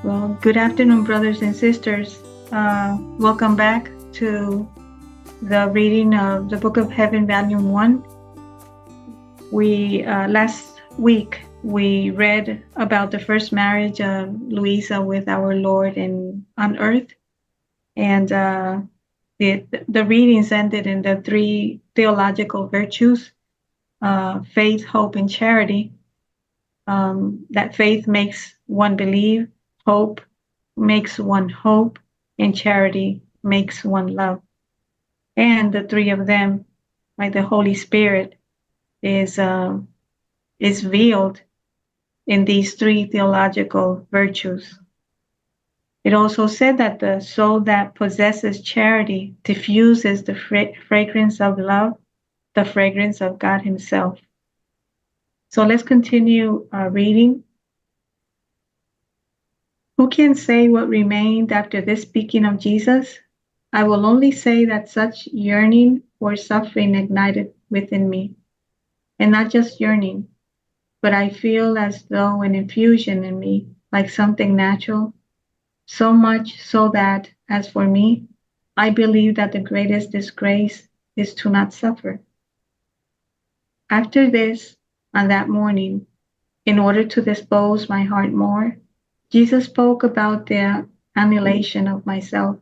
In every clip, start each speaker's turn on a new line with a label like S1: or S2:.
S1: Well, good afternoon, brothers and sisters. Welcome back to the reading of the Book of Heaven, Volume 1. Last week, we read about the first marriage of Louisa with our Lord on earth. And the readings ended in the three theological virtues, faith, hope, and charity. That faith makes one believe, hope makes one hope, and charity makes one love. And the three of them, like the Holy Spirit, is veiled in these three theological virtues. It also said that the soul that possesses charity diffuses the fragrance of love, the fragrance of God Himself. So let's continue reading. Who can say what remained after this speaking of Jesus? I will only say that such yearning for suffering ignited within me. And not just yearning, but I feel as though an infusion in me, like something natural, so much so that, as for me, I believe that the greatest disgrace is to not suffer. After this, on that morning, in order to dispose my heart more, Jesus spoke about the annihilation of myself.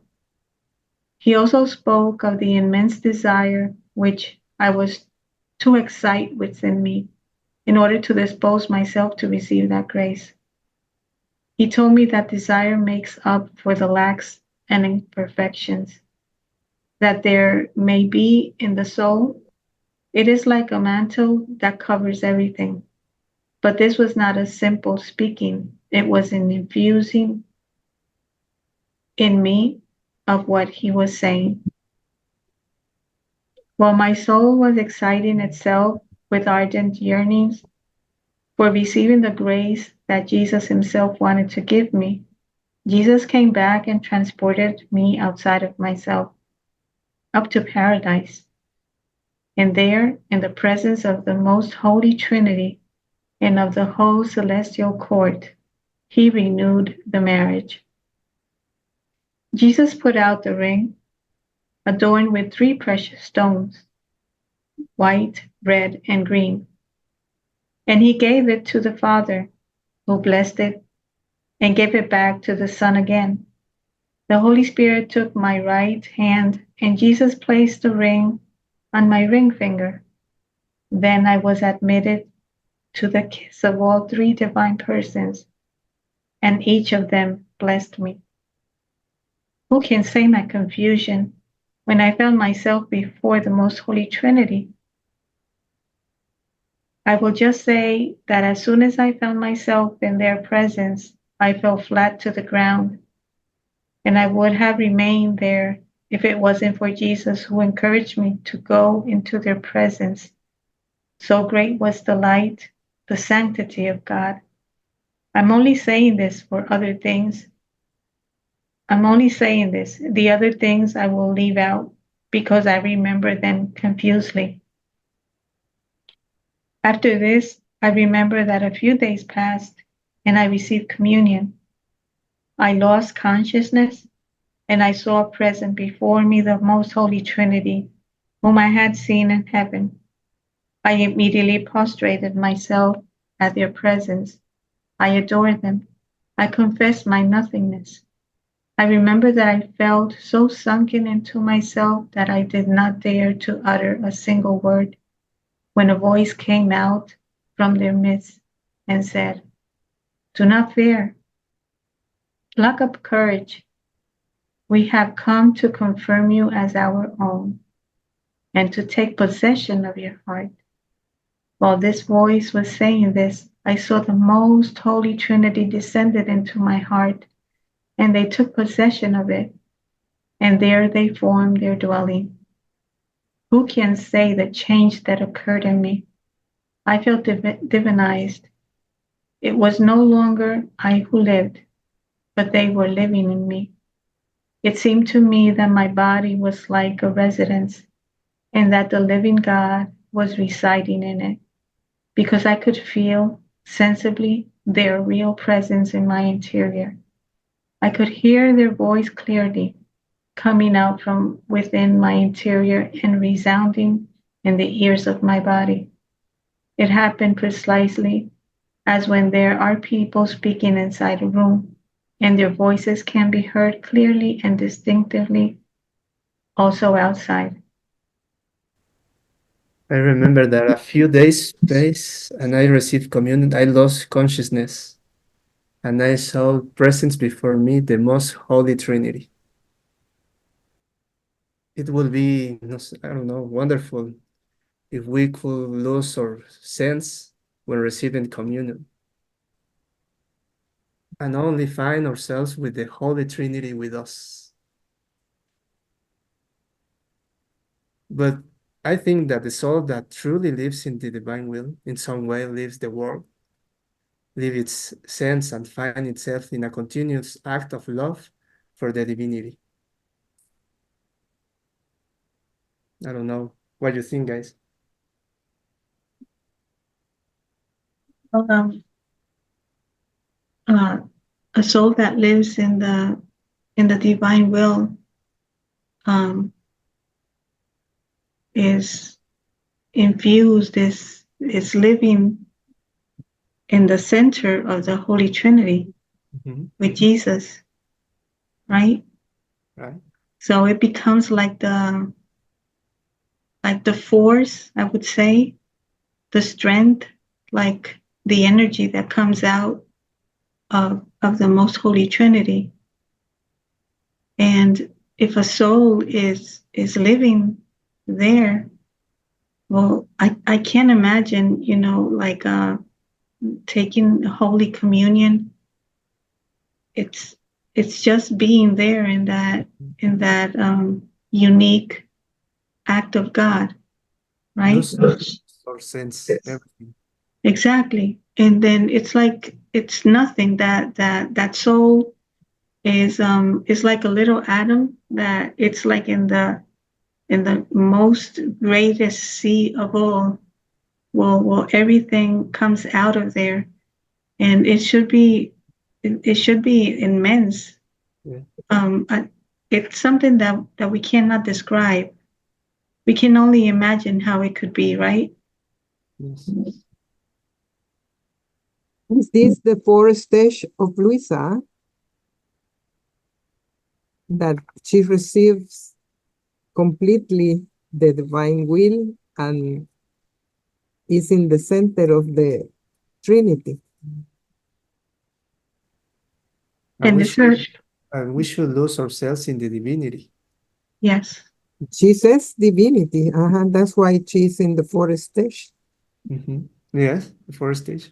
S1: He also spoke of the immense desire which I was to excite within me in order to dispose myself to receive that grace. He told me that desire makes up for the lacks and imperfections that there may be in the soul. It is like a mantle that covers everything. But this was not a simple speaking, it was an infusing in me of what he was saying. While my soul was exciting itself with ardent yearnings for receiving the grace that Jesus Himself wanted to give me, Jesus came back and transported me outside of myself, up to paradise. And there, in the presence of the most holy Trinity and of the whole celestial court, He renewed the marriage. Jesus put out the ring, adorned with three precious stones, white, red, and green. And He gave it to the Father, who blessed it and gave it back to the Son again. The Holy Spirit took my right hand, and Jesus placed the ring on my ring finger. Then I was admitted to the kiss of all three divine persons, and each of them blessed me. Who can say my confusion when I found myself before the most holy Trinity? I will just say that as soon as I found myself in their presence, I fell flat to the ground, and I would have remained there if it wasn't for Jesus, who encouraged me to go into their presence. So great was the light, the sanctity of God. I'm only saying this for other things. I'm only saying this. The other things I will leave out because I remember them confusedly. After this, I remember that a few days passed and I received communion. I lost consciousness and I saw present before me the most holy Trinity, whom I had seen in heaven. I immediately prostrated myself at their presence. I adored them. I confessed my nothingness. I remember that I felt so sunken into myself that I did not dare to utter a single word, when a voice came out from their midst and said, "Do not fear. Pluck up courage. We have come to confirm you as our own and to take possession of your heart." While this voice was saying this, I saw the most holy Trinity descended into my heart, and they took possession of it, and there they formed their dwelling. Who can say the change that occurred in me? I felt divinized. It was no longer I who lived, but they were living in me. It seemed to me that my body was like a residence, and that the living God was residing in it, because I could feel sensibly their real presence in my interior. I could hear their voice clearly, coming out from within my interior and resounding in the ears of my body. It happened precisely as when there are people speaking inside a room, and their voices can be heard clearly and distinctively also outside.
S2: I remember that a few days and I received communion, I lost consciousness and I saw presence before me, the most holy Trinity. It would be, I don't know, wonderful if we could lose our sense when receiving communion and only find ourselves with the Holy Trinity with us. But I think that the soul that truly lives in the divine will in some way lives the world, live its sense and find itself in a continuous act of love for the divinity. I don't know what you think, guys.
S1: Um, uh, a soul that lives in the divine will um, is infused, is living in the center of the Holy Trinity
S2: Mhm.
S1: with Jesus, right?
S2: Right?
S1: So it becomes like the force, I would say, the strength, like the energy that comes out of the most holy Trinity. And if a soul is living there, well, I can't imagine, like taking Holy Communion. It's it's just being there in that unique act of God, right?
S2: Lose our sense, everything.
S1: Exactly. And then it's like it's nothing that soul is like a little atom that it's like in the most greatest sea of all. Well, everything comes out of there, and it should be immense.
S2: Yeah.
S1: It's something that we cannot describe. We can only imagine how it could be, right?
S2: Yes.
S3: Is this the fourth stage of Luisa that she receives completely the divine will and is in the center of the Trinity?
S2: And
S1: And
S2: we
S1: it's her,
S2: should and we should lose ourselves in the divinity.
S1: yes.
S3: She says divinity. That's why she's in the fourth stage.
S2: Yes, the first stage.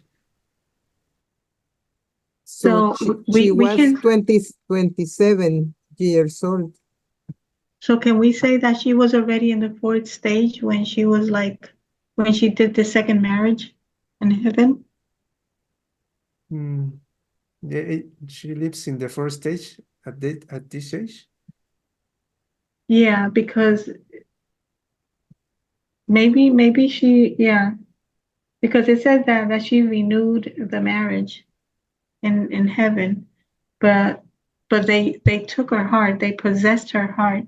S3: So
S1: So
S3: she
S1: we
S3: was
S1: can
S3: 27 years old.
S1: so can we say that she was already in the fourth stage when she was like when she did the second marriage in heaven?
S2: Hmm. Yeah, she lives in the first stage at this age.
S1: Yeah, because maybe she yeah, because it says that she renewed the marriage in heaven, but they took her heart, they possessed her heart,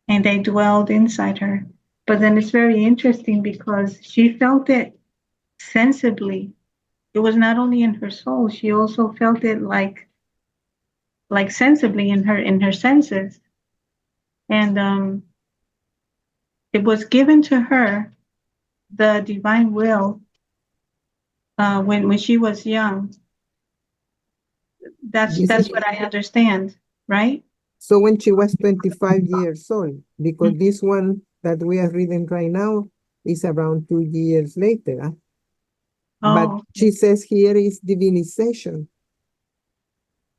S1: and they dwelled inside her. But then it's very interesting because she felt it sensibly. It was not only in her soul, she also felt it like sensibly in her senses. And it was given to her the divine will when she was young.
S3: This
S1: That's
S3: is
S1: what I understand, right?
S3: so when she was 25 years old, because this one that we are reading right now is around 2 years later. But
S1: Oh,
S3: she says here is divinization.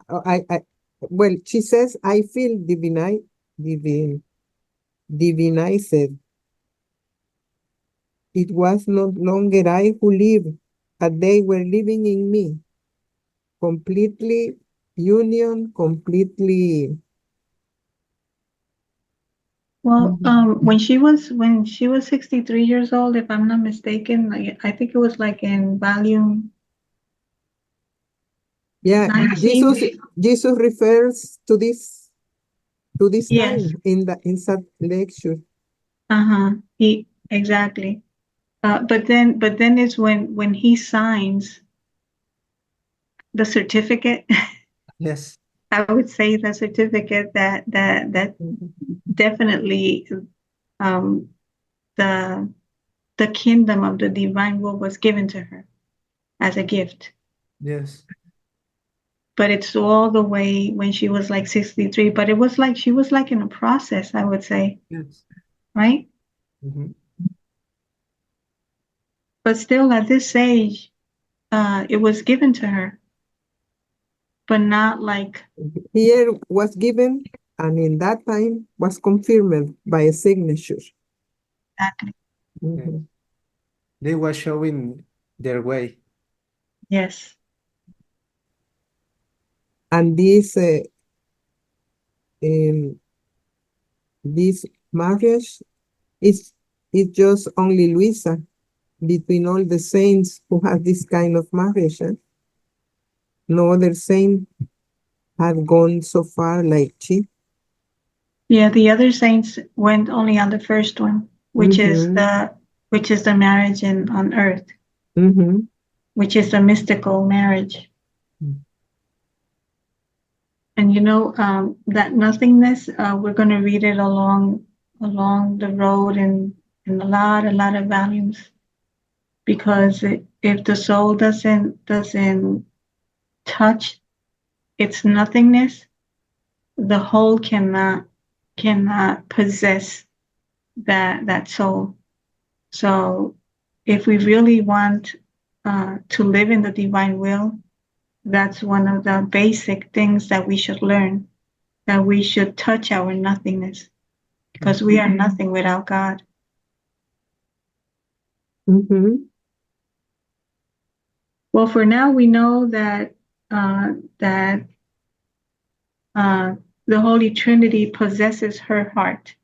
S3: Well, she says, I feel divinized. It was no longer I who lived, but they were living in me. Completely union, completely.
S1: well, when she was 63 years old, if I'm not mistaken, like, I think it was like in volume
S3: Yeah,
S1: 19.
S3: Jesus refers to this
S1: Yes.
S3: time in that lecture.
S1: Exactly. But then is when he signs the certificate.
S2: Yes.
S1: I would say the certificate that definitely um the the kingdom of the divine will was given to her as a gift.
S2: Yes.
S1: But it's all the way when she was like 63. But it was like she was like in a process, I would say,
S2: Yes.
S1: right?
S2: Mhm.
S1: But still at this age, it was given to her, but not like
S3: Here was given, and in that time was confirmed by a signature.
S1: exactly.
S2: Yeah.
S3: Mhm.
S2: They were showing their way.
S1: Yes.
S3: And um, this marriage is just only Luisa between all the saints who have this kind of marriage. No other saint have gone so far like she.
S1: Yeah, the other saints went only on the first one, which is
S3: Mm-hmm.
S1: the marriage on earth,
S3: Mm-hmm.
S1: which is the mystical marriage. And that nothingness, we're going to read it along the road in a lot of volumes, because if the soul doesn't touch its nothingness, the whole cannot possess that soul. So if we really want to live in the divine will, that's one of the basic things that we should learn, that we should touch our nothingness, because we are nothing without God.
S3: Mm-hmm.
S1: Well, for now, we know that uh, the Holy Trinity possesses her heart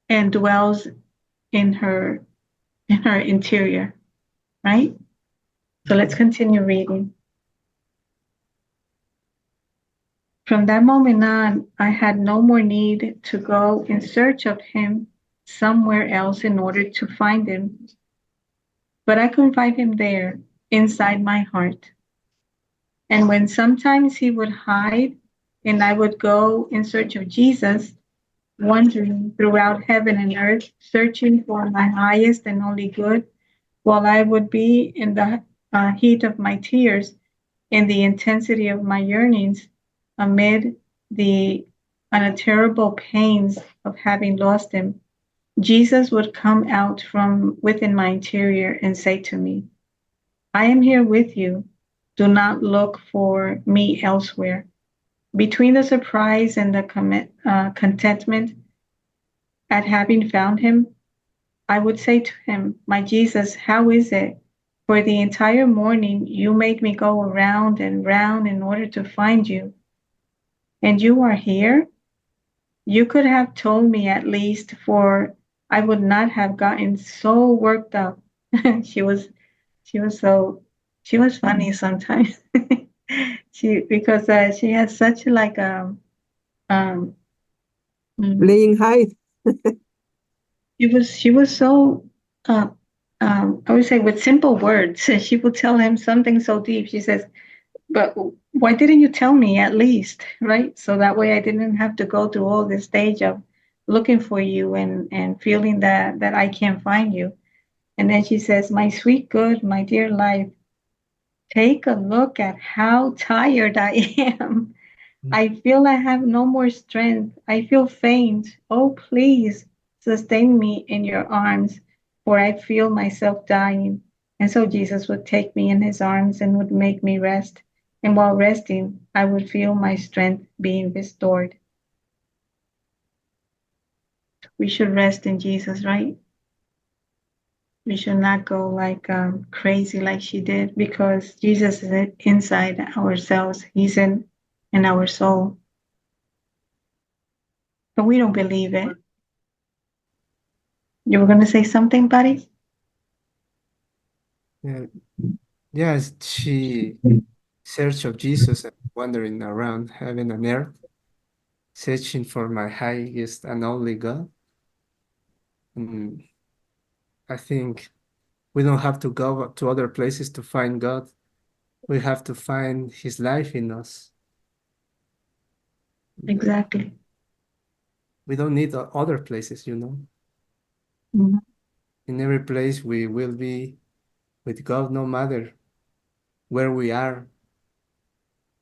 S1: and dwells in her interior, right? So let's continue reading. From that moment on, I had no more need to go in search of him somewhere else in order to find him, but I could find him there, inside my heart. And when sometimes he would hide and I would go in search of Jesus, wandering throughout heaven and earth, searching for my highest and only good, while I would be in the heat of my tears, in the intensity of my yearnings, amid the unutterable pains of having lost him, Jesus would come out from within my interior and say to me, I am here with you. Do not look for me elsewhere. Between the surprise and the contentment at having found him, I would say to him, my Jesus, how is it? For the entire morning you made me go around and round in order to find you. And you are here? You could have told me at least, for I would not have gotten so worked up. she was she was so she was funny sometimes. Because she has such like um mm,
S3: Playing hide.
S1: she was so I would say with simple words. She would tell him something so deep. She says, but why didn't you tell me at least, right? So that way I didn't have to go through all this stage of looking for you and feeling that I can't find you. And then she says, my sweet good, my dear life, take a look at how tired I am. I feel I have no more strength. I feel faint. Oh, please sustain me in your arms, for I feel myself dying. And so Jesus would take me in his arms and would make me rest. And while resting, I would feel my strength being restored. We should rest in Jesus, right? We should not go like crazy like she did, because Jesus is inside ourselves. He's in our soul, but we don't believe it. You were going to say something, buddy?
S2: Yeah. Yes, she search of Jesus and wandering around heaven and earth, searching for my highest and only God. And I think we don't have to go to other places to find God. We have to find His life in us.
S1: Exactly.
S2: We don't need other places, you know.
S1: Mhm.
S2: In every place we will be with God no matter where we are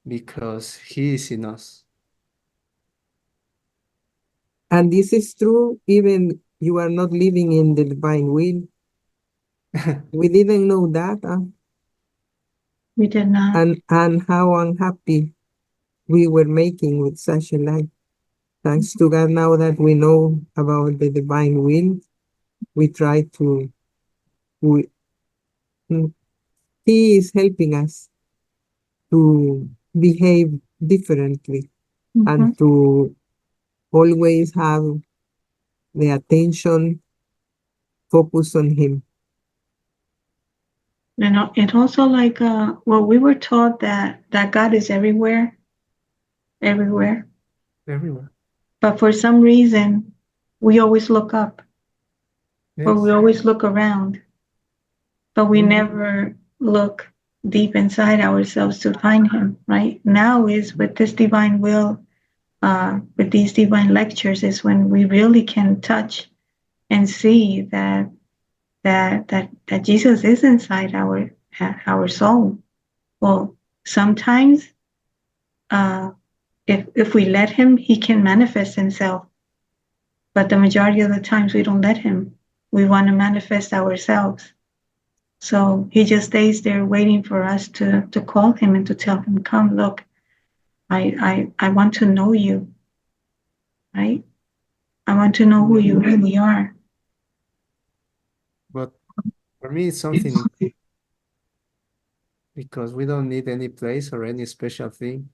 S2: because He is in us.
S3: And this is true even you are not living in the divine will. We didn't know that,
S1: We did not.
S3: and how unhappy we were making with such a life. Thanks to God, now that we know about the divine will, we try to, we, mm, He is helping us to behave differently and
S1: Mhm.
S3: to always have the attention focused on Him.
S1: You know, it also like well, we were taught that God is everywhere, everywhere.
S2: Everywhere.
S1: But for some reason, we always look up or we
S2: Yes.
S1: always look around, but we
S3: Mhm.
S1: never look deep inside ourselves to find him, right? Now is with this divine will, with these divine lectures is when we really can touch and see that Jesus is inside our soul. Well, sometimes if we let him, he can manifest himself. But the majority of the times we don't let him. We want to manifest ourselves. So he just stays there waiting for us to call him and to tell him, come, look, I want to know you, right? I want to know who you really are.
S2: But for me, it's something because we don't need any place or any special thing.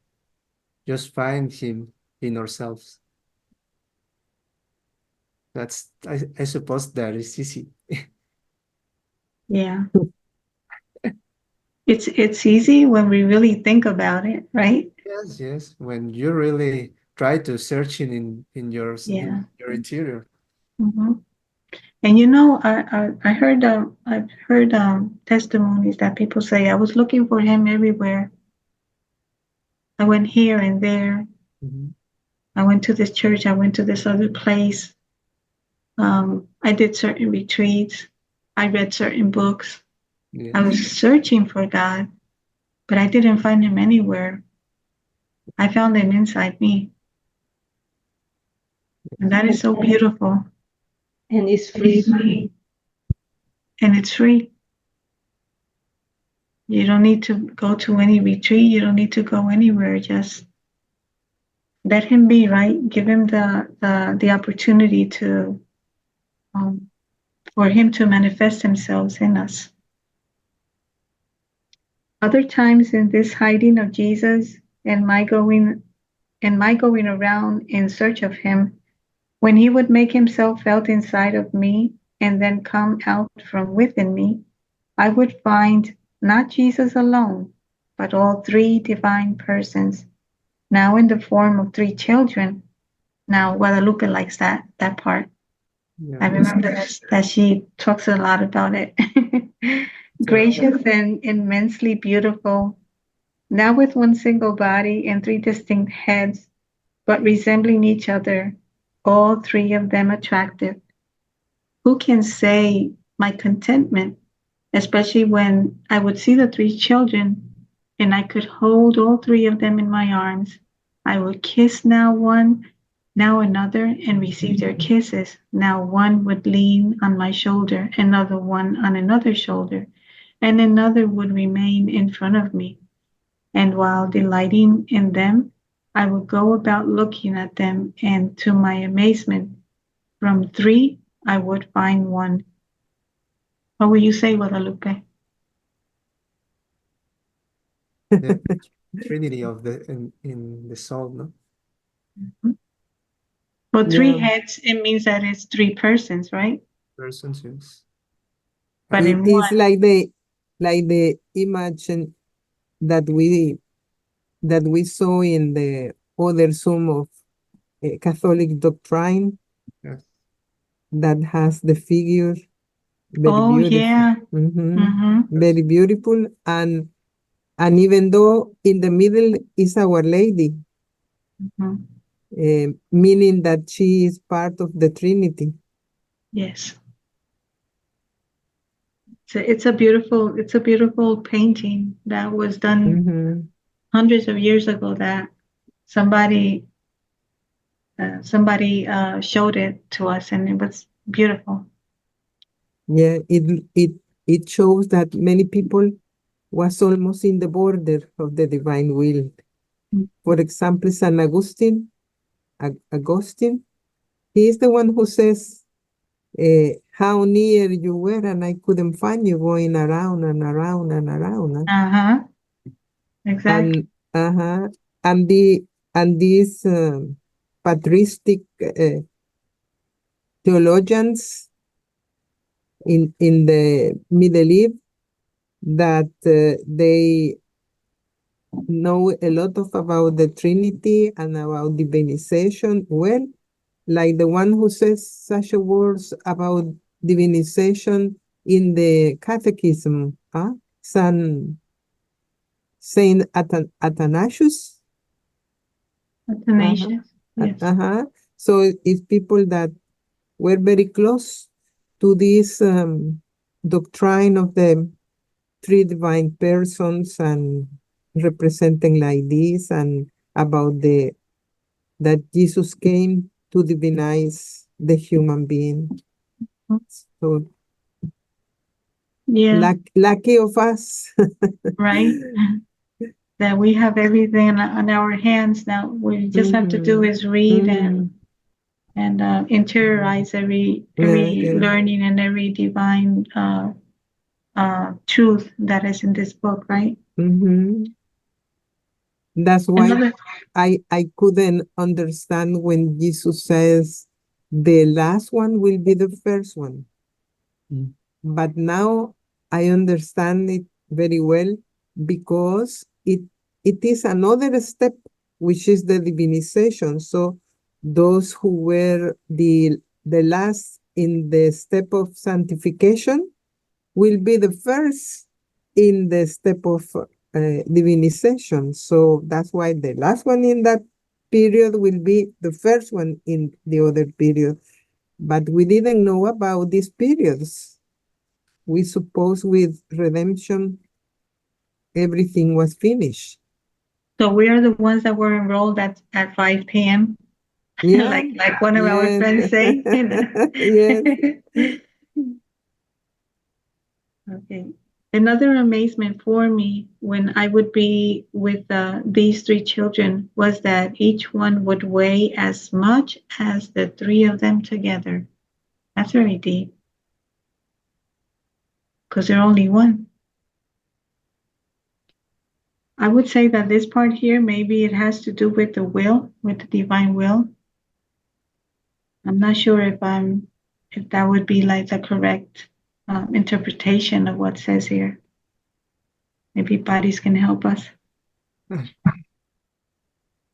S2: Just find Him in ourselves. I suppose that is easy.
S1: Yeah. It's easy when we really think about it, right?
S2: Yes, yes. When you really try to search in
S1: Yeah.
S2: your interior.
S1: Hmm. And you know, I heard I've heard testimonies that people say I was looking for him everywhere. I went here and there.
S2: Mhm.
S1: I went to this church. I went to this other place. I did certain retreats. I read certain books. I
S2: Yes.
S1: was searching for God, but I didn't find him anywhere. I found him inside me. And that is so beautiful.
S4: And it's free.
S1: And it's free. You don't need to go to any retreat. You don't need to go anywhere. Just let him be, right? Give him the opportunity to for him to manifest himself in us. Other times in this hiding of Jesus and my going around in search of him, when he would make himself felt inside of me and then come out from within me, I would find not Jesus alone, but all three divine persons, now in the form of three children. Now Guadalupe likes that part. I
S2: Yeah.
S1: remember that she talks a lot about it. Gracious and immensely beautiful, now with one single body and three distinct heads, but resembling each other, all three of them attractive. Who can say my contentment, especially when I would see the three children and I could hold all three of them in my arms? I would kiss now one, now another, and receive their kisses. Now one would lean on my shoulder, another one on another shoulder, and another would remain in front of me. And while delighting in them, I would go about looking at them, and to my amazement, from three I would find one. What would you say, Guadalupe?
S2: The Trinity of in the soul, no?
S1: Well, three
S3: Yeah,
S1: heads, it means that it's three persons, right?
S2: Persons, yes.
S1: But
S2: And
S1: in
S3: it's
S1: one,
S3: like like the image that we saw in the other Zoom of Catholic doctrine
S2: Yes.
S3: that has the figure very
S1: Oh,
S3: beautiful.
S1: yeah.
S3: Mhm.
S1: Mm-hmm.
S3: Very beautiful, and even though in the middle is Our Lady,
S1: Mm-hmm.
S3: meaning that she is part of the Trinity.
S1: Yes. It's a beautiful painting that was done
S3: Mhm.
S1: hundreds of years ago that somebody showed it to us, and it was beautiful.
S3: Yeah, it shows that many people was almost in the border of the divine will. For example, San Augustine, Augustine, he is the one who says, how near you were, and I couldn't find you, going around and around and around.
S1: Uh-huh. Exactly.
S3: And and these patristic theologians in the Middle East, that they know a lot about the Trinity and about divinization. Well, like the one who says such words about divinization in the Catechism, Saint Athanasius.
S1: Athanasius. Yes.
S3: So it's people that were very close to this doctrine of the three divine persons, and representing like this, and about that Jesus came to divinize the human being. So
S1: Yeah.
S3: lucky of us.
S1: Right. That we have everything on our hands now. We just have to do is read and interiorize every
S3: Yeah.
S1: learning and every divine truth that is in this book, right?
S3: That's why
S1: Another,
S3: I couldn't understand when Jesus says the last one will be the first one. But now I understand it very well, because it is another step, which is the divinization. So those who were the last in the step of sanctification will be the first in the step of divinization. So that's why the last one in that period will be the first one in the other period. But we didn't know about these periods. We suppose with redemption, everything was finished.
S1: so we are the ones that were enrolled at 5 p.m.
S3: Yeah.
S1: like one of our friends say.
S3: Yes.
S1: Okay. Another amazement for me when I would be with these three children was that each one would weigh as much as the three of them together. That's very deep because they're only one. I would say that this part here, maybe it has to do with the will, with the divine will. I'm not sure if that would be like the correct interpretation of what says here. Maybe bodies can help us.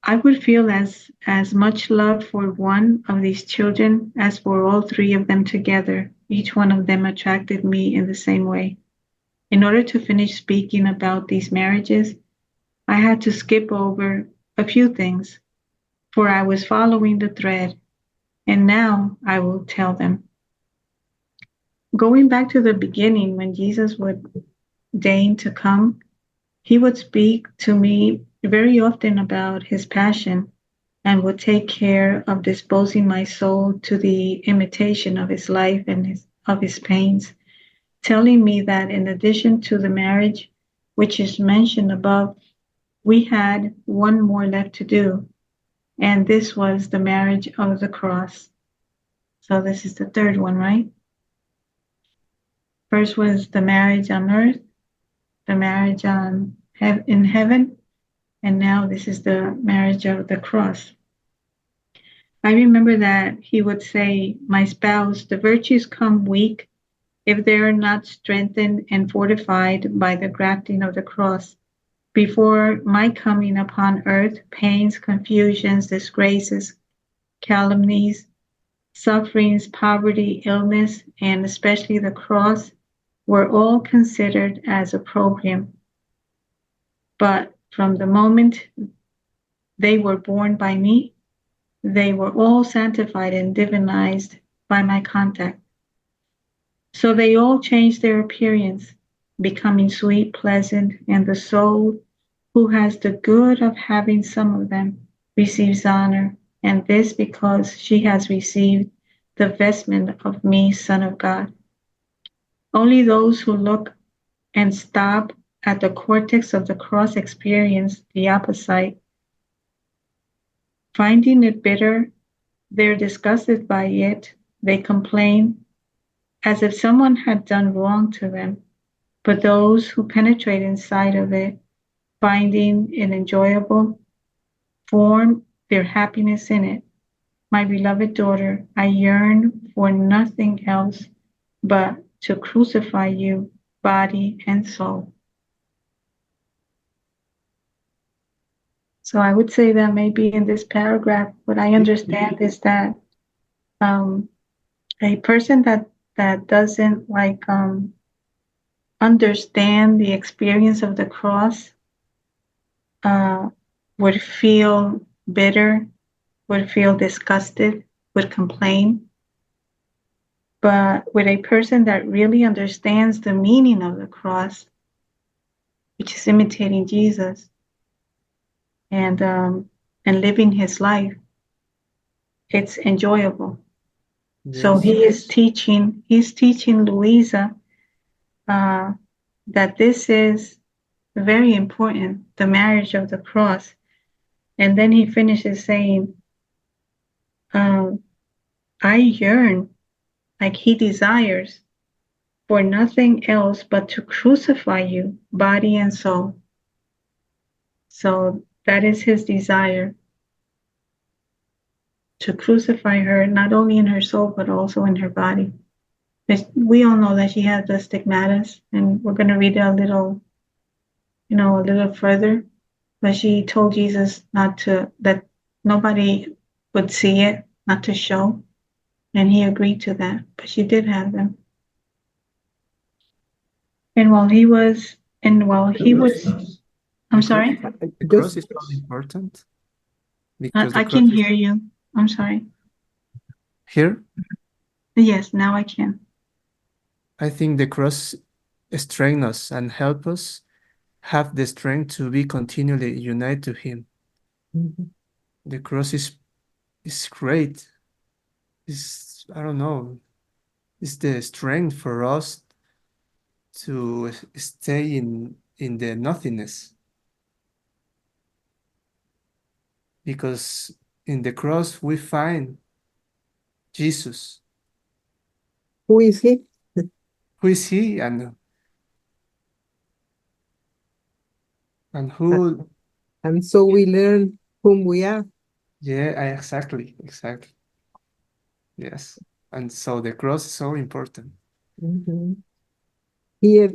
S1: I would feel as much love for one of these children as for all three of them together. Each one of them attracted me in the same way. In order to finish speaking about these marriages, I had to skip over a few things, for I was following the thread, and now I will tell them. Going back to the beginning, when Jesus would deign to come, he would speak to me very often about his passion and would take care of disposing my soul to the imitation of his life and of his pains, telling me that in addition to the marriage, which is mentioned above, we had one more left to do, and this was the marriage of the cross. So this is the third one, right? First was the marriage on earth, the marriage in heaven, and now this is the marriage of the cross. I remember that he would say, my spouse, the virtues come weak if they are not strengthened and fortified by the grafting of the cross. Before my coming upon earth, pains, confusions, disgraces, calumnies, sufferings, poverty, illness, and especially the cross were all considered as opprobrium. But from the moment they were borne by me, they were all sanctified and divinized by my contact. So they all changed their appearance, becoming sweet, pleasant, and the soul who has the good of having some of them receives honor, and this because she has received the vestment of me, Son of God. Only those who look and stop at the cortex of the cross experience the opposite. Finding it bitter, they're disgusted by it, they complain as if someone had done wrong to them. But those who penetrate inside of it, finding it enjoyable, form their happiness in it. My beloved daughter, I yearn for nothing else but to crucify you, body and soul. So I would say that maybe in this paragraph, what I understand is that a person that doesn't understand the experience of the cross would feel bitter, would feel disgusted, would complain. But with a person that really understands the meaning of the cross, which is imitating Jesus and living his life, it's enjoyable. So
S2: Yes.
S1: he's teaching Louisa that this is very important, the marriage of the cross. And then he finishes saying, I yearn, like he desires, for nothing else but to crucify you, body and soul. So that is his desire, to crucify her, not only in her soul, but also in her body. We all know that she has the stigmatas, and we're going to read it a little further. But she told Jesus that nobody would see it, not to show. And he agreed to that, but she did have them. And while he was, I'm sorry,
S2: The cross
S3: Just
S2: is so important because the
S1: I
S2: cross
S1: can
S2: is
S1: hear you. I'm sorry.
S2: here.
S1: Yes, now I can.
S2: I think the cross strengthens us and help us have the strength to be continually united to him.
S3: Mhm.
S2: The cross is great. It's, I don't know, it's the strength for us to stay in the nothingness. Because in the cross we find Jesus.
S3: Who is he?
S2: Who is he and who?
S3: And so we learn whom we are.
S2: Yeah, exactly. Yes. And so the cross is so important.
S3: Mhm. Here,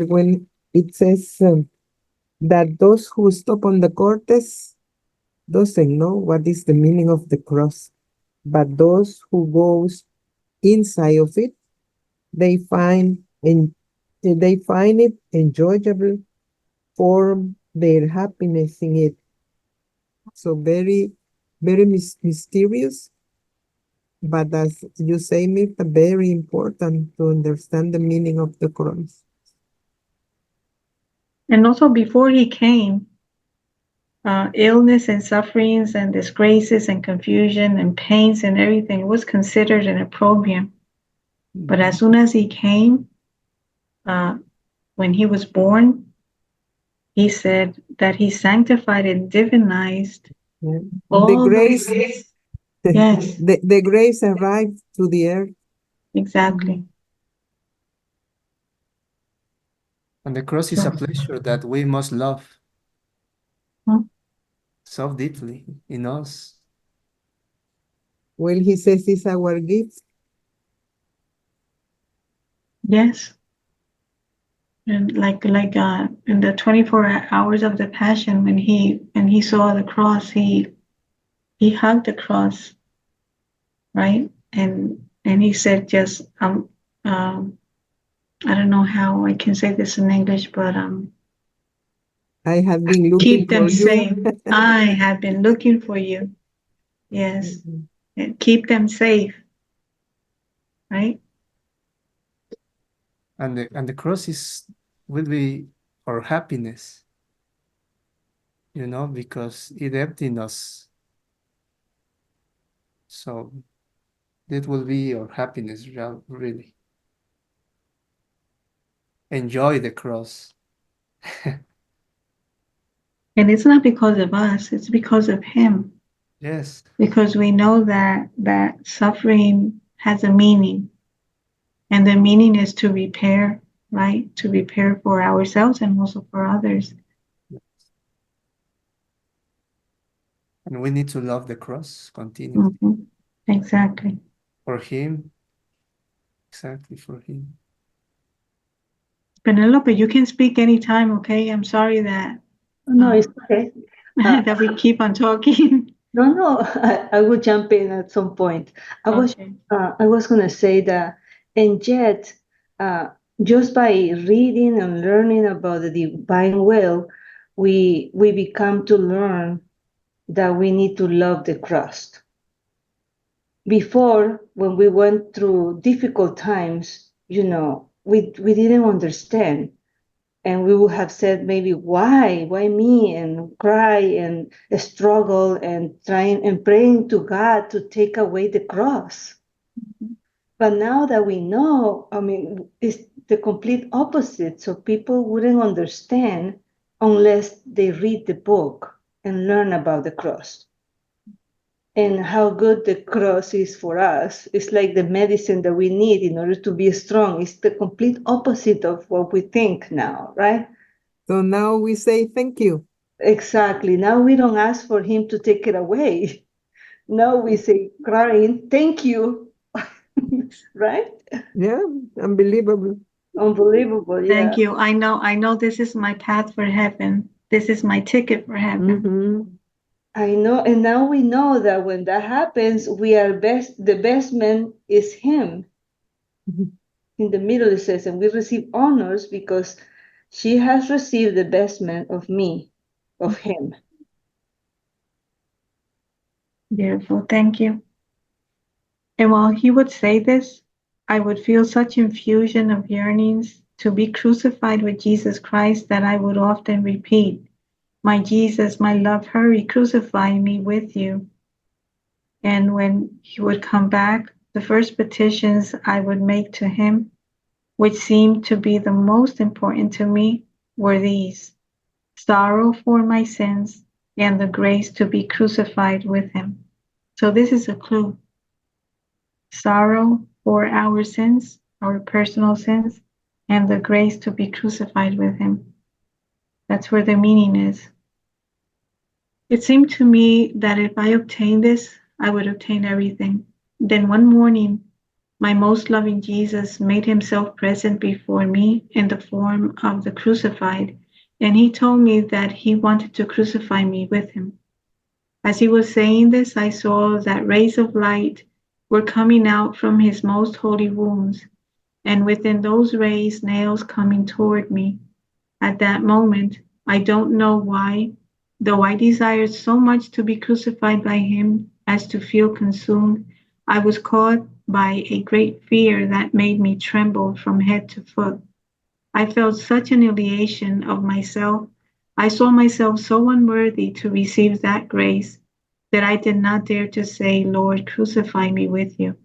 S3: when it says that those who stop on the cortes doesn't know what is the meaning of the cross, but those who goes inside of it, they find it enjoyable, form their happiness in it. So very, very mysterious, but as you say, Mirta, very important to understand the meaning of the cross.
S1: And also before he came, illness and sufferings and disgraces and confusion and pains and everything was considered an opprobrium. But as soon as he came, when he was born, he said that he sanctified and divinized
S3: Yeah.
S1: all
S3: The grace,
S1: Yes,
S3: the grace arrived to the earth.
S1: exactly.
S2: And the cross is a pleasure that we must love
S1: Hmm.
S2: so deeply in us.
S3: Well, he says it's our gift.
S1: Yes. And like in the 24 hours of the Passion, when he saw the cross, he hugged the cross, right? And he said, just um I don't know how I can say this in English, but
S3: I have been looking
S1: keep them
S3: for you.
S1: safe. I have been looking for you. Yes.
S3: Mhm.
S1: And keep them safe, right?
S2: And the cross will be our happiness, because it emptied us. So that will be our happiness, really. Enjoy the cross.
S1: And it's not because of us, it's because of him.
S2: Yes.
S1: Because we know that suffering has a meaning. And the meaning is to repair, right? To repair for ourselves and also for others.
S2: And we need to love the cross continuously
S1: Mhm. Exactly.
S2: for him. Exactly for him.
S1: Penelope, you can speak anytime, okay? I'm sorry that
S4: No, it's okay.
S1: that we keep on talking.
S4: No, I will jump in at some point.
S1: Okay.
S4: I was gonna say that, and yet, uh, just by reading and learning about the divine will, we become to learn that we need to love the cross. Before, when we went through difficult times, we didn't understand, and we would have said maybe why me, and cry and struggle and trying and praying to God to take away the cross. But now that we know, I mean, it's the complete opposite. So people wouldn't understand unless they read the book and learn about the cross and how good the cross is for us. It's like the medicine that we need in order to be strong. It's the complete opposite of what we think now, right?
S3: So now we say thank you.
S4: Exactly. Now we don't ask for him to take it away. Now we say, crying, thank you. Right?
S3: Yeah, unbelievable.
S4: Unbelievable. Yeah.
S1: Thank you. I know this is my path for heaven. This is my ticket for heaven.
S3: Mhm.
S4: I know. And now we know that when that happens, the best man is him. In the middle it says, and we receive honors because she has received the best man of me, of him.
S1: Beautiful. Thank you. And while he would say this, I would feel such infusion of yearnings to be crucified with Jesus Christ that I would often repeat, my Jesus, my love, hurry, crucify me with you. And when he would come back, the first petitions I would make to him, which seemed to be the most important to me, were these: sorrow for my sins and the grace to be crucified with him. So this is a clue. Sorrow for our sins, our personal sins, and the grace to be crucified with him. That's where the meaning is. It seemed to me that if I obtained this, I would obtain everything. Then one morning, my most loving Jesus made himself present before me in the form of the crucified, and he told me that he wanted to crucify me with him. As he was saying this, I saw that rays of light were coming out from his most holy wounds, and within those rays, nails coming toward me. At that moment, I don't know why, though I desired so much to be crucified by him as to feel consumed, I was caught by a great fear that made me tremble from head to foot. I felt such an humiliation of myself. I saw myself so unworthy to receive that grace that I did not dare to say, Lord, crucify me with you.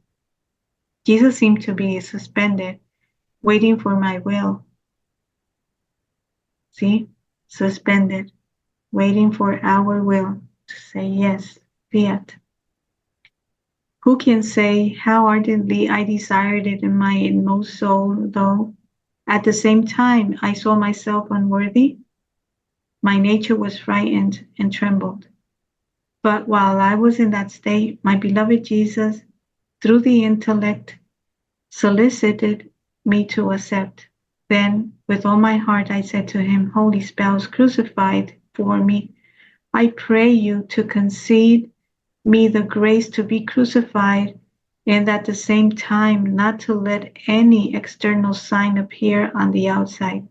S1: Jesus seemed to be suspended, waiting for my will. See, suspended, waiting for our will to say yes, fiat. Who can say how ardently I desired it in my inmost soul, though at the same time I saw myself unworthy? My nature was frightened and trembled. But while I was in that state, my beloved Jesus, through the intellect, solicited me to accept. Then, with all my heart, I said to him, Holy Spouse, crucified for me, I pray you to concede me the grace to be crucified, and at the same time not to let any external sign appear on the outside.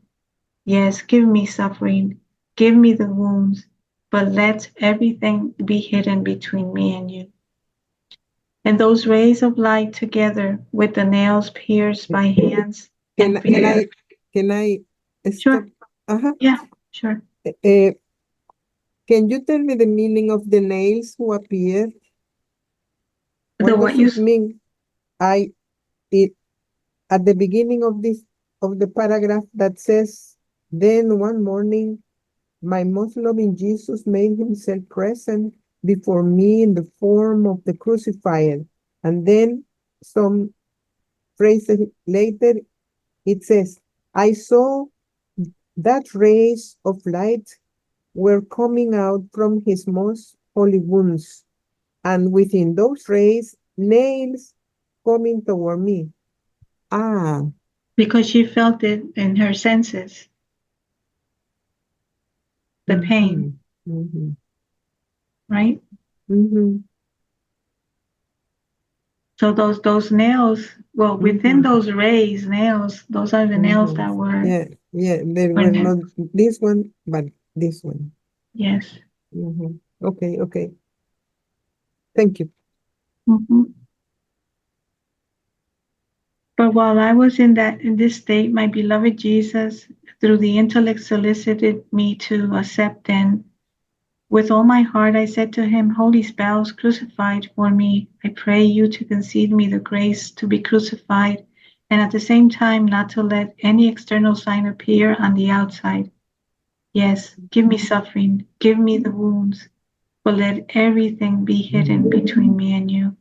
S1: Yes, give me suffering, give me the wounds, but let everything be hidden between me and you. And those rays of light together with the nails pierced by hands
S3: Can
S1: and
S3: can I
S1: feet.
S3: can I
S1: Sure.
S3: stop? Uh-huh.
S1: Yeah, sure.
S3: Can you tell me the meaning of the nails who appeared?
S1: The
S3: What
S1: what
S3: does
S1: you
S3: it mean? It at the beginning of the paragraph that says, then one morning my most loving Jesus made himself present before me in the form of the crucified. And then some phrases later it says, I saw that rays of light were coming out from his most holy wounds, and within those rays, nails coming toward me. Ah,
S1: because she felt it in her senses, the pain,
S3: mhm,
S1: right?
S3: mhm,
S1: So those nails, well, within
S3: mhm,
S1: those rays, nails, those are the nails
S3: mhm.
S1: that were
S3: Yeah, yeah, there
S1: were
S3: were
S1: nailed.
S3: not this one, but this one.
S1: Yes.
S3: Okay, okay. Thank you.
S1: Mhm. But while I was in this state, my beloved Jesus, through the intellect, solicited me to accept, and with all my heart I said to him, Holy Spouse, crucified for me, I pray you to concede me the grace to be crucified, and at the same time not to let any external sign appear on the outside. Yes, give me suffering, give me the wounds, but let everything be hidden between me and you.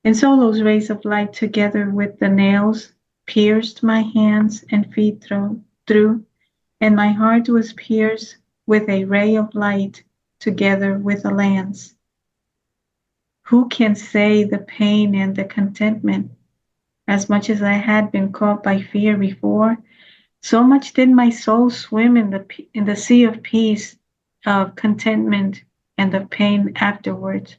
S1: And so those rays of light, together with the nails, pierced my hands and feet through, and my heart was pierced with a ray of light, together with a lance. Who can say the pain and the contentment? As much as I had been caught by fear before, so much did my soul swim in the sea of peace, of contentment, and of pain afterwards.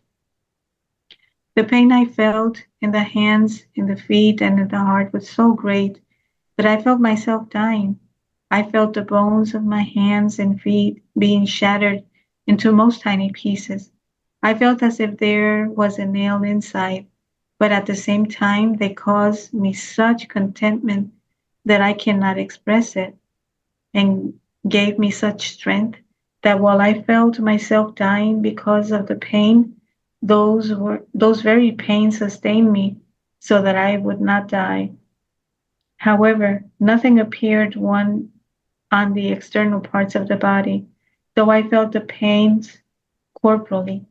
S1: The pain I felt in the hands, in the feet, and in the heart was so great that I felt myself dying. I felt the bones of my hands and feet being shattered into most tiny pieces. I felt as if there was a nail inside, but at the same time, they caused me such contentment that I cannot express it, and gave me such strength that while I felt myself dying because of the pain, those very pains sustained me so that I would not die. However, nothing appeared one on the external parts of the body, though I felt the pains corporally.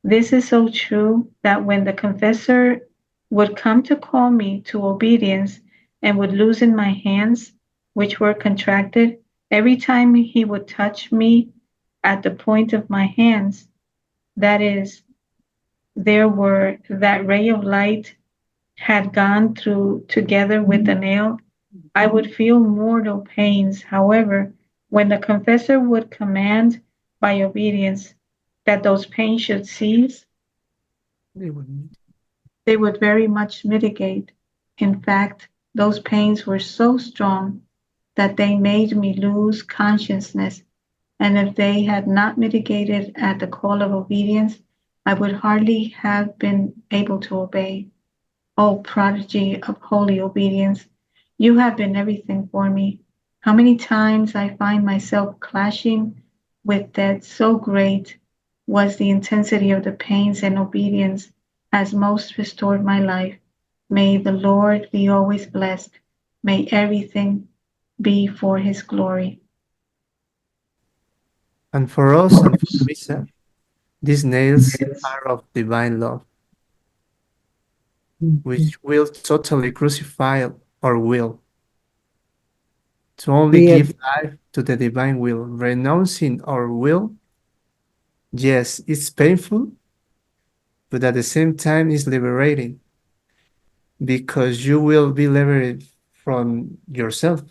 S1: This is so true that when the confessor would come to call me to obedience and would loosen my hands, which were contracted, every time he would touch me at the point of my hands, that is, there were that ray of light had gone through together with the nail, I would feel mortal pains. However, when the confessor would command by obedience that those pains should cease, they would very much mitigate. In fact, those pains were so strong that they made me lose consciousness, and if they had not mitigated at the call of obedience, I would hardly have been able to obey. O prodigy of holy obedience, you have been everything for me. How many times I find myself clashing with death, so great was the intensity of the pains, and obedience has most restored my life. May the Lord be always blessed. May everything be for his glory.
S2: And for us and for Luisa, these nails are of divine love, which will totally crucify our will, to only
S3: Yeah,
S2: give life to the divine will, renouncing our will. Yes, it's painful, but at the same time, it's liberating. because you will be liberated from yourself.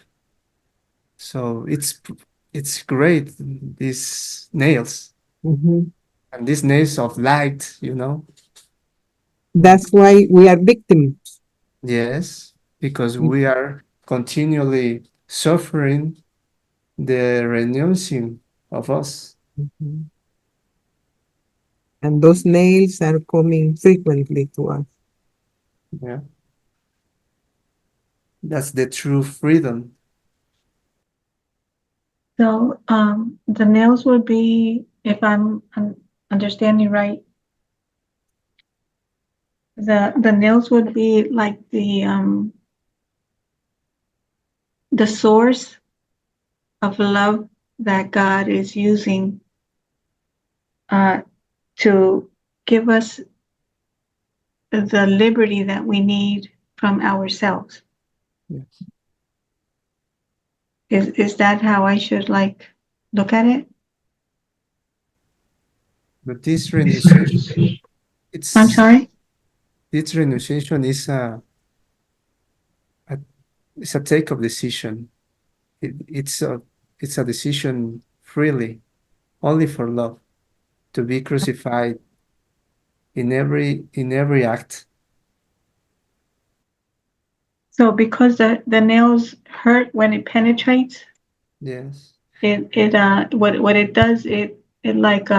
S2: So it's great, these nails
S3: Mhm.
S2: and these nails of light,
S3: That's why we are victims.
S2: Yes, because we are continually suffering the renouncing of us.
S3: Mhm. And those nails are coming frequently to us.
S2: Yeah. That's the true freedom.
S1: So, the nails would be, if I'm understanding right, the nails would be like the source of love that God is using uh to give us the liberty that we need from ourselves.
S2: Yes.
S1: Is that how I should like look at it?
S2: But this renunciation,
S1: I'm
S2: it's
S1: sorry?
S2: this renunciation a it's a take of decision. It's a decision freely, only for love, to be crucified in every act.
S1: So because the nails hurt when it penetrates,
S2: Yes.
S1: what it does, it like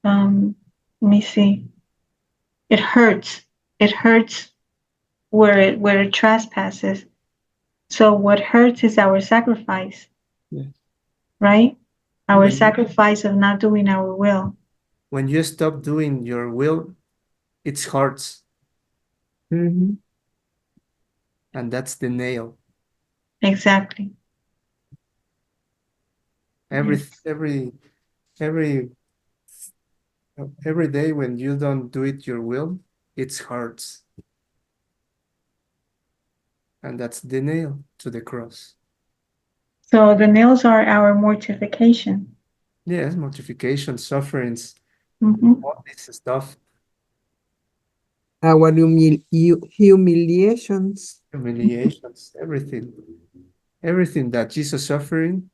S1: let me see. It hurts. It hurts where it trespasses. So what hurts is our sacrifice,
S2: Yes.
S1: right? Our
S2: When
S1: sacrifice of not doing our will.
S2: when you stop doing your will, it hurts,
S3: Mhm.
S2: and that's the nail.
S1: Exactly.
S2: Every
S1: Yes.
S2: every every every day when you don't do it your will, it hurts, and that's the nail to the cross.
S1: So the nails are our mortification.
S2: Yes, mortification, sufferings,
S1: Hmm.
S2: all this stuff,
S3: Our humiliations.
S2: humiliations, everything that Jesus suffering,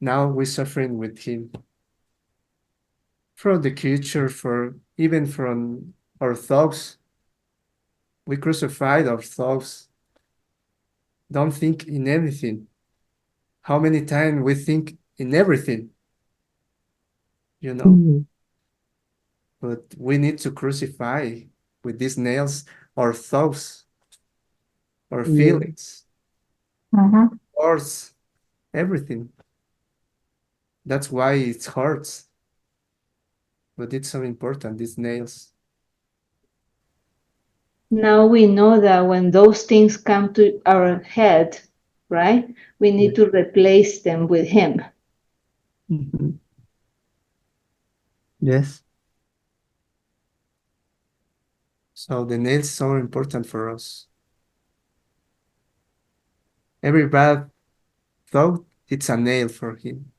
S2: now we're suffering with him. From the culture, for even from our thoughts, we crucified our thoughts. Don't think in anything. How many times we think in everything, you know?
S3: Mhm.
S2: But we need to crucify with these nails our thoughts, our
S3: Yeah.
S2: feelings,
S1: Hmm.
S2: words, everything. That's why it hurts, but it's so important, these nails.
S4: Now we know that when those things come to our head, right, we need to replace them with Him.
S2: Mhm. Yes. So the nails are important for us. Every bad thought, it's a nail for him.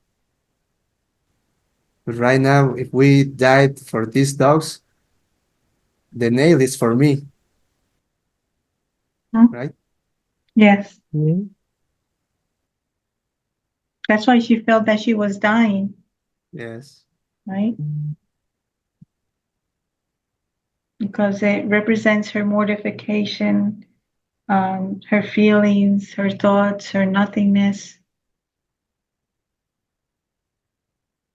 S2: But right now, if we died for these dogs, the nail is for me, right?
S1: Yes.
S3: Yeah.
S1: That's why she felt that she was dying,
S2: Yes.
S1: right? Because it represents her mortification, her feelings, her thoughts, her nothingness.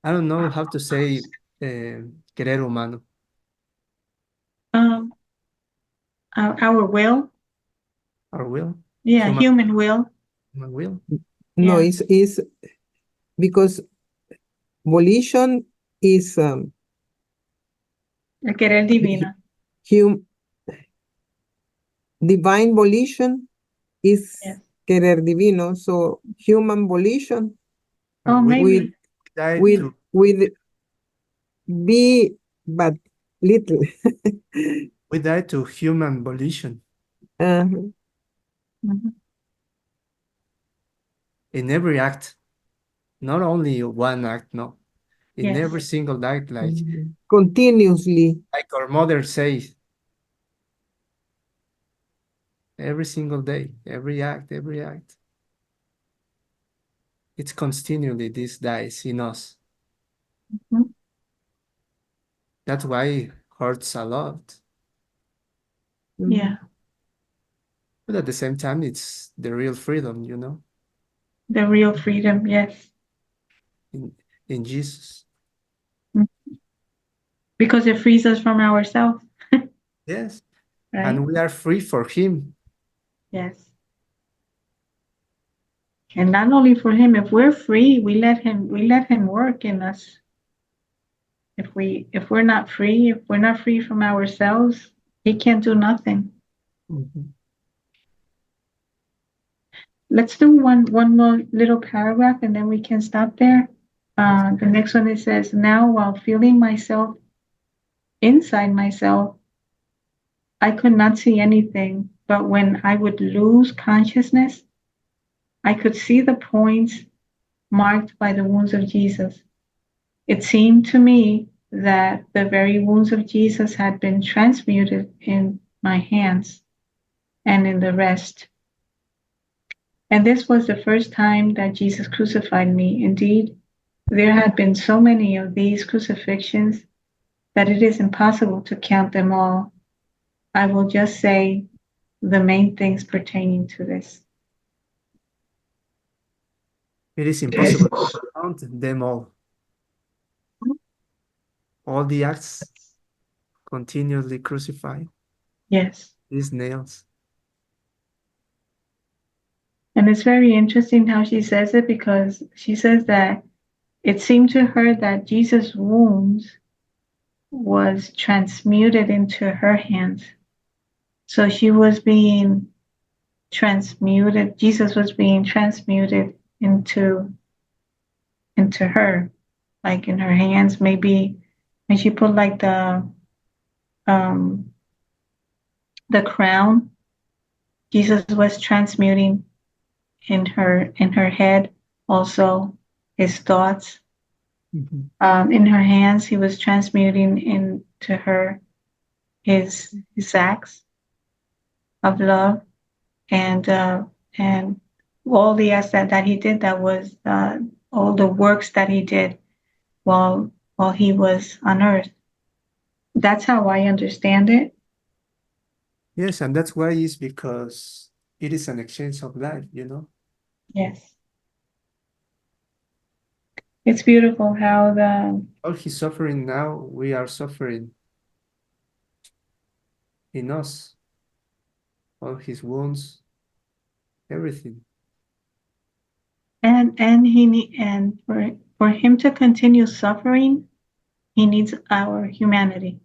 S2: I don't know how to say querer humano,
S1: Um, our will,
S2: our will,
S1: yeah,
S2: human,
S1: human will,
S2: human will.
S3: No,
S1: yeah,
S3: it's because volition is
S1: el querer divina.
S3: hum, divine volition is
S1: Yes.
S3: querer divino. So human volition
S1: Oh,
S2: And we
S3: will
S1: maybe.
S2: died
S3: will
S2: to
S3: will be but little.
S2: we died to human volition
S3: uh,
S1: Mhm.
S2: in every act, not only one act, no. In
S1: Yes.
S2: every single act,
S3: Continuously.
S2: like our mother says, every single day, every act. It's continually this dies in us.
S1: Mhm.
S2: That's why it hurts a lot.
S3: Mhm.
S1: Yeah,
S2: But at the same time, it's the real freedom,
S1: the real freedom, yes.
S2: in, in Jesus.
S1: Because it frees us from ourselves,
S2: Yes.
S1: right?
S2: And we are free for Him.
S1: Yes. And not only for him, if we're free, we let him work in us. If we're not free, if we're not free from ourselves, he can't do nothing.
S2: Mhm.
S1: Let's do one more little paragraph and then we can stop there. The next one, it says, now while feeling myself inside myself, I could not see anything, but when I would lose consciousness, I could see the points marked by the wounds of Jesus. It seemed to me that the very wounds of Jesus had been transmuted in my hands and in the rest. And this was the first time that Jesus crucified me. Indeed, there had been so many of these crucifixions that it is impossible to count them all. I will just say the main things pertaining to this.
S2: It is impossible to count them all. All the acts continuously crucified,
S1: Yes.
S2: these nails.
S1: And it's very interesting how she says it, because she says that it seemed to her that Jesus' wounds was transmuted into her hands. So she was being transmuted, Jesus was being transmuted into her, like in her hands, maybe. And she put like um the crown, Jesus was transmuting in her head, also his thoughts.
S2: Mhm.
S1: In her hands, he was transmuting into her his acts of love, and all the acts that he did, that was all the works that he did while he was on earth. That's how I understand it.
S2: Yes, and that's why it's because it is an exchange of life.
S1: Yes, it's beautiful how the
S2: All His suffering now, we are suffering in us. All His wounds, everything.
S1: and for him to continue suffering, he needs our humanity.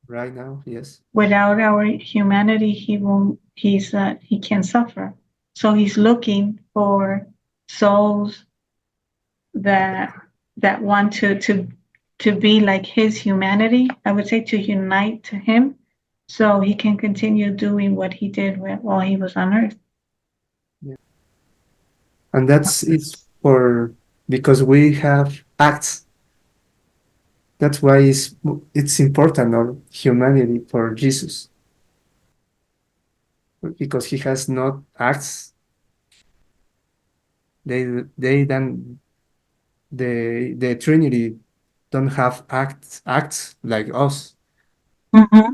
S2: Right now, yes.
S1: Without our humanity, he can't suffer. So he's looking for souls that want to be like his humanity. I would say to unite to him, so he can continue doing what he did while he was on earth.
S2: And that's it's because we have acts. That's why it's important our humanity for Jesus. Because He has not acts, they then the Trinity don't have acts like us.
S1: Mm-hmm.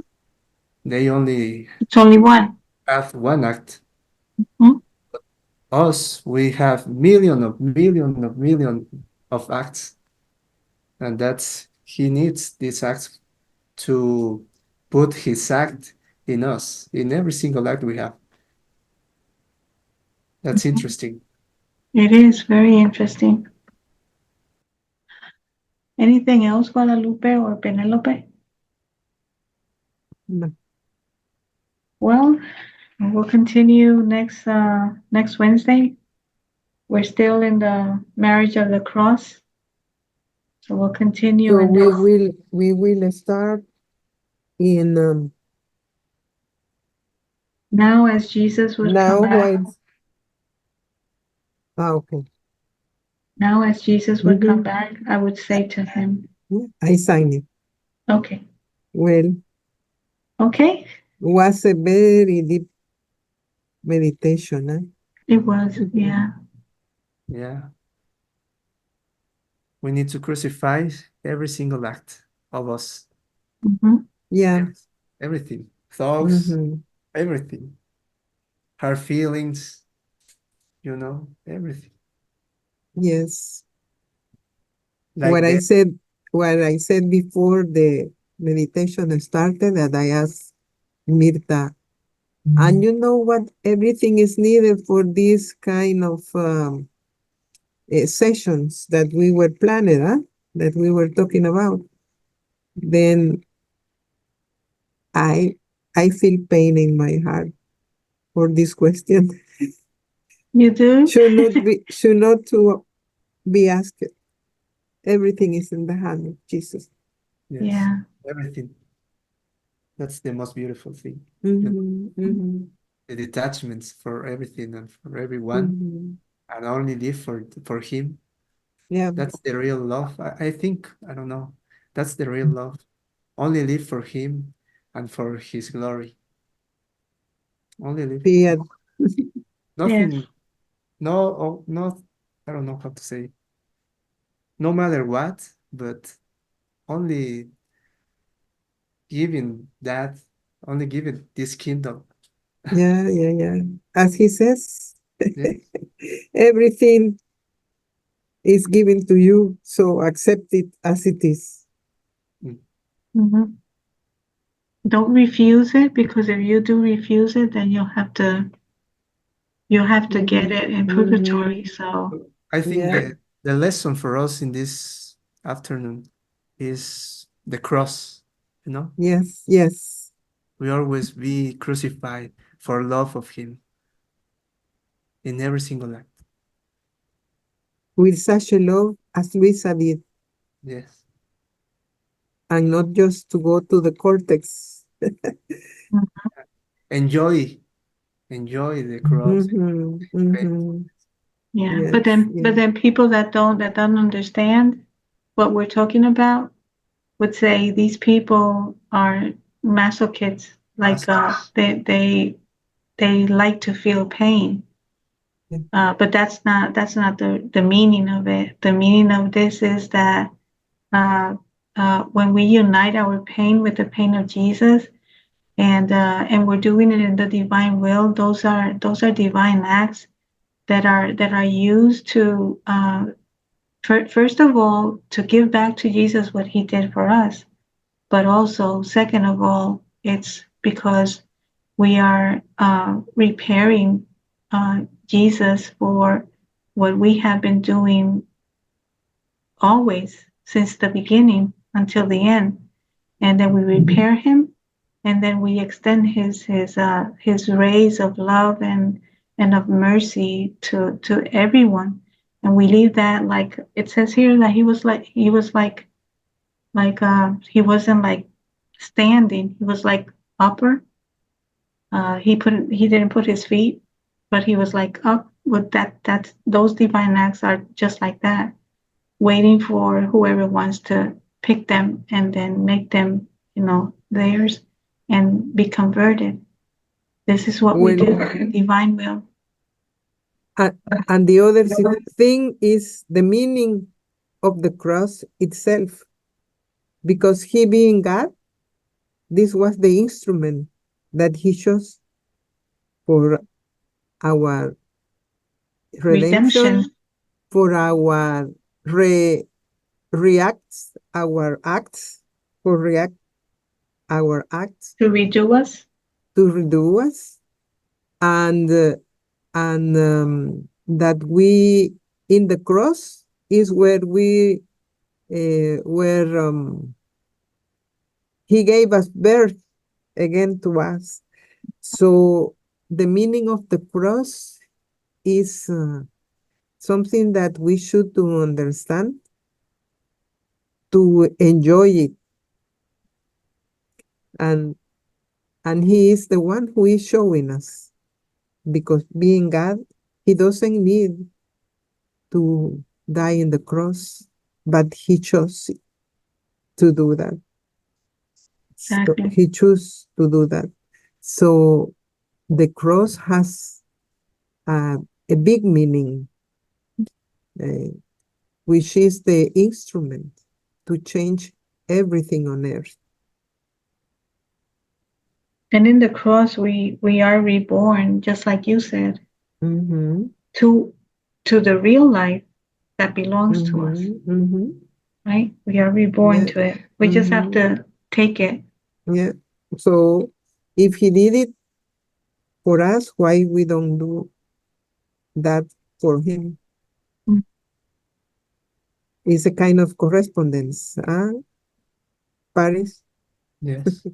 S2: They only
S1: It's only one.
S2: have one act.
S1: Mhm.
S2: Us, we have million of acts, and that's He needs these acts to put His act in us, in every single act we have. That's interesting.
S1: It is very interesting. Anything else, Guadalupe or Penelope?
S3: No.
S1: Well, we'll continue next Wednesday. We're still in the marriage of the cross, so we'll continue
S3: So
S1: in this.
S3: we will start in
S1: Now, as Jesus would
S3: now
S1: come back,
S3: okay.
S1: now as Jesus would come
S3: Mhm.
S1: back, I would say to him,
S3: I sign it.
S1: okay,
S3: Well,
S1: okay,
S3: was a very deep meditation.
S1: It was, yeah.
S2: Yeah. We need to crucify every single act of us.
S1: Mhm.
S3: Yeah.
S2: Everything. Thoughts,
S3: Mhm.
S2: everything. Our feelings, everything.
S3: Yes.
S2: Like
S3: What I
S2: that.
S3: said, what I said before the meditation started, that I asked Mirta, and you know what? Everything is needed for this kind of sessions that we were planning, that we were talking about. Then I I feel pain in my heart for this question.
S1: You do?
S3: Should not to be asked. Everything is in the hand of Jesus.
S2: Yes.
S1: Yeah.
S2: Everything. That's the most beautiful thing.
S3: Mhm, mhm,
S2: The detachments for everything and for everyone,
S3: mhm.
S2: and only live for him.
S3: Yeah,
S2: That's the real love. I think, I don't know. That's the real love. Only live for him and for his glory. Only live.
S3: yeah,
S1: Yes.
S2: Nothing, no, no, I don't know how to say. No matter what, but only giving that, only giving this kingdom.
S3: yeah. As he says,
S2: Yeah.
S3: everything is given to you, so accept it as it is.
S2: Mm.
S1: Mhm. Don't refuse it, because if you do refuse it, then you'll have to get it in purgatory. So
S2: I think
S3: Yeah,
S2: the lesson for us in this afternoon is the cross, you know?
S3: yes.
S2: We always be crucified for love of him in every single act.
S3: With such a love as Luisa did,
S2: Yes.
S3: and not just to go to the cortex.
S2: Enjoy, enjoy the cross.
S3: Mhm,
S2: Pain.
S3: mhm.
S1: yeah, but
S3: Yes,
S1: then people that don't understand what we're talking about would say these people are masochists, like they like to feel pain.
S3: yeah.
S1: But that's not the meaning of it. The meaning of this is that uh, when we unite our pain with the pain of Jesus, and we're doing it in the divine will, those are divine acts that are used to first of all to give back to Jesus what he did for us, but also second of all, it's because we are repairing Jesus for what we have been doing always since the beginning until the end, and then we repair him, and then we extend his rays of love and of mercy to everyone, and we leave that, like it says here, that he wasn't like standing, he was like upper. He didn't put his feet, but he was like up with that's those divine acts are just like that, waiting for whoever wants to pick them and then make them, theirs and be converted. This is what we do
S3: When
S1: in divine will.
S3: uh, and the other thing is the meaning of the cross itself, because he being God, this was the instrument that he chose for our redemption,
S1: Redemption.
S3: for our our acts, for react our acts
S1: To redo us.
S3: to redo us, and that we in the cross is where we where he gave us birth again to us. So the meaning of the cross is something that we should to understand, to enjoy it, and he is the one who is showing us, because being God, he doesn't need to die in the cross, but he chose to do that. So
S1: Exactly.
S3: he chose to do that. So the cross has a big meaning, which is the instrument to change everything on earth.
S1: And in the cross, we are reborn, just like you said,
S3: Mhm,
S1: to the real life that belongs to us,
S3: mhm, mhm.
S1: right? We are reborn
S3: Yeah.
S1: to it. We just have to take it.
S3: Yeah. So if he did it for us, why we don't do that for him?
S1: Mm.
S3: It's a kind of correspondence, huh? Paris?
S2: Yes.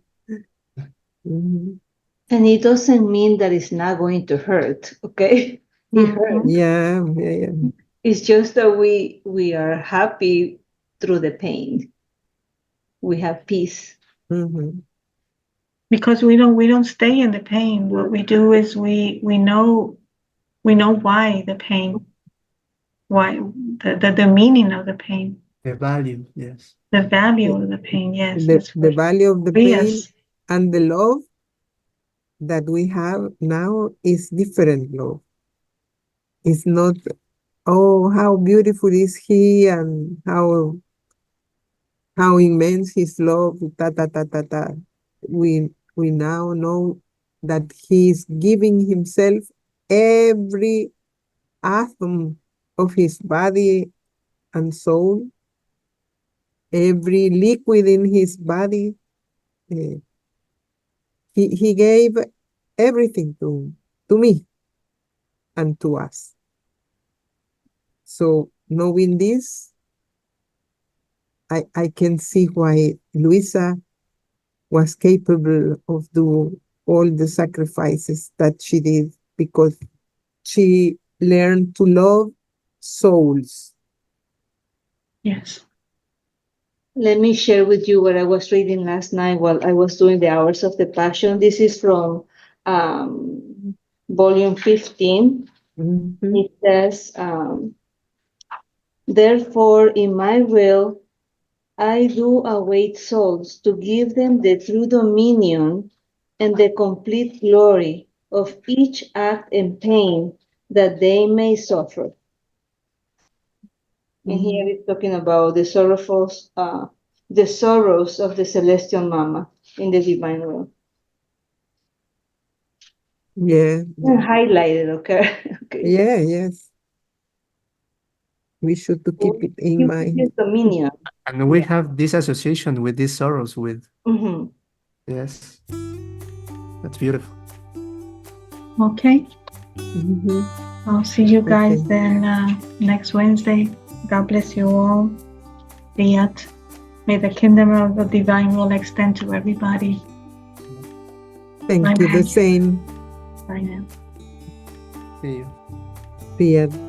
S3: Mhm.
S4: And it doesn't mean that it's not going to hurt, okay? It hurts.
S3: Yeah, yeah, yeah.
S4: It's just that we are happy through the pain. We have peace.
S3: Mhm.
S1: Because we don't stay in the pain. What we do is we know why the pain, why the meaning of the pain,
S2: The value, yes.
S1: the value of the pain. Yes,
S3: The
S1: it's what
S3: value of the
S1: free
S3: pain
S1: us.
S3: and the love that we have now is different love. It's not, oh, how beautiful is he and how immense his love, ta ta ta ta ta. We now know that he is giving himself every atom of his body and soul, every liquid in his body. eh, he gave everything to me and to us. So knowing this, I can see why Luisa was capable of do all the sacrifices that she did, because she learned to love souls.
S1: Yes.
S4: Let me share with you what I was reading last night while I was doing the Hours of the Passion. This is from volume 15.
S3: Mhm.
S4: It says, therefore, in my will, I do await souls to give them the true dominion and the complete glory of each act and pain that they may suffer. And here it's talking about the sorrows of the celestial mama in the divine will.
S3: Yeah,
S4: Highlighted, okay? Okay.
S3: yeah, yes. We should to keep it in mind.
S4: Dominion.
S2: And we have this association with these sorrows with,
S4: Mhm.
S2: yes. That's beautiful.
S1: Okay.
S3: Mhm.
S1: I'll see you guys
S3: Okay.
S1: then next Wednesday. God bless you all. Fiat. May the kingdom of the divine will extend to everybody.
S3: Thank you. The
S1: Amen.
S3: same.
S1: Bye now.
S2: See you.
S3: Fiat.